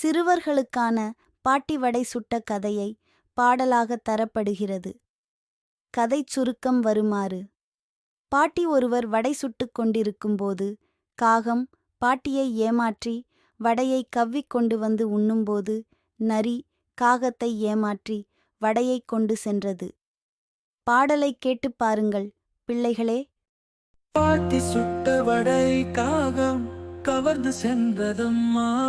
சிறுவர்களுக்கான பாட்டி வடை சுட்ட கதையை பாடலாக தரப்படுகிறது. கதை சுருக்கம் வருமாறு. பாட்டி ஒருவர் வடை சுட்டுக் கொண்டிருக்கும்போது காகம் பாட்டியை ஏமாற்றி வடையை கவ்விக் கொண்டு வந்து உண்ணும்போது நரி காகத்தை ஏமாற்றி வடையை கொண்டு சென்றது. பாடலை கேட்டுப் பாருங்கள் பிள்ளைகளே. பாட்டி சுட்ட வடை காகம் கவர்ந்து சென்றதம்மா.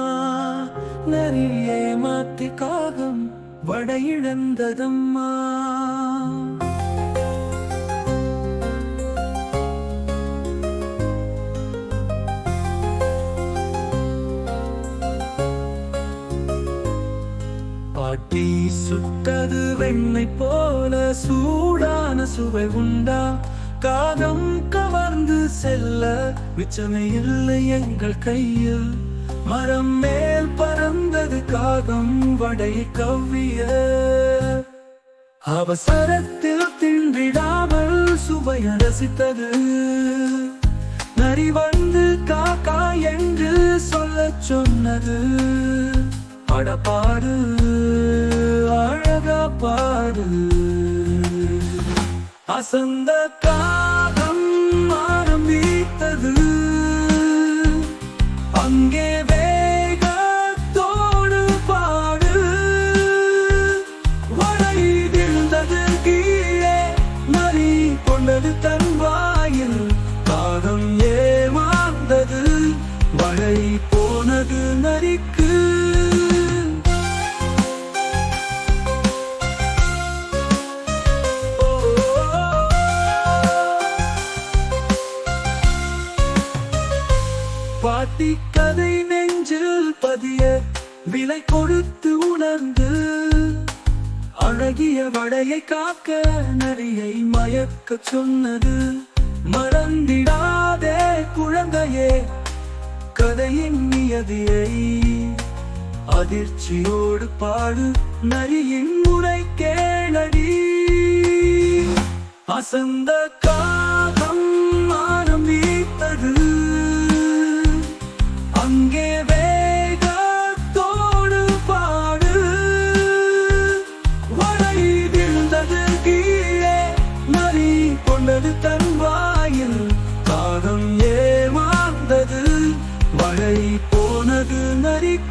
நரி ஏமாத்தி காகம் வடை இழந்ததம்மா. பாட்டி சுட்டது வெண்ணெய் போல சூடான சுவை உண்டா. காகம் கவர்ந்து செல்ல மிச்சமே இல்லை எங்கள் கையில். மரம் மேல் பறந்தது காகம் வடை கவ்விய. அவசரத்தில் தின்றிடாமல் சுவைய ரசித்தது. நரி வந்து காக்கா என்று சொல்லச் சொன்னது. அடப்பாடு அழகா பாடு. அசந்த காகம் ஆரம்பித்தது. அங்கே வேகத்தோடு பாடு. வடை விழுந்தது கீழே. நரி கொண்டது தன் வாயில். காகம் ஏமாந்தது. வடை போனது நரிக்கு. பாட்டி கதை நெஞ்சில் பதிய விலை கொடுத்து உணர்ந்து அழகிய வடையை காக்க நரியை மயக்க சொன்னது. மறந்திடாதே குழந்தையே கதையின் நியதியை. அதிர்ச்சியோடு பாடு நரியின் முறை கேளடி. அசந்த காகம் ஆரம்பித்தது. அங்கே வேகத்தோடு பாடு. வடை விழுந்தது கீழே. நரி கொண்டது தன் வாயில். காகம் ஏமாந்தது. வடை போனது நரிக்கு.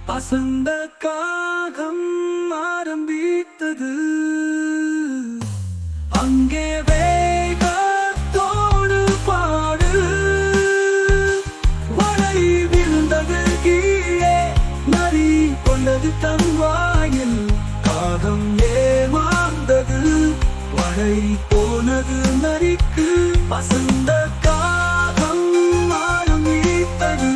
அசந்த காகம் ஆரம்பித்தது. அங்கே வேகத்தோடு பாடு. வடை விழுந்தது கீழே. நரி கொண்டது தன் வாயில். காகம் ஏமாந்தது. வடை போனது நரிக்கு. அசந்த காகம் ஆரம்பித்தது.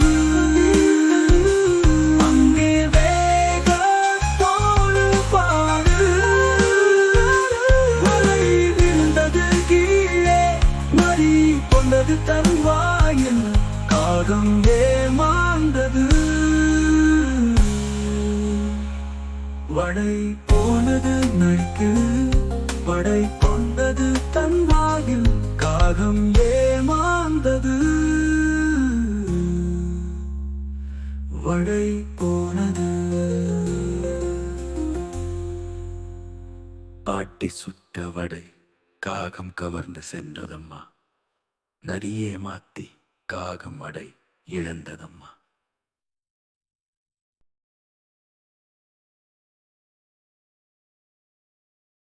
தன் வாயில். காகம் ஏமாந்தது. வடை போனது நரிக்கு. வடை கொண்டது தன் வாயில். காகம் ஏமாந்தது. வடை போனது. பாட்டி சுட்ட வடை காகம் கவர்ந்து சென்றதம்மா. நரியே மாத்தி காகம் வடை இழந்ததம்மா.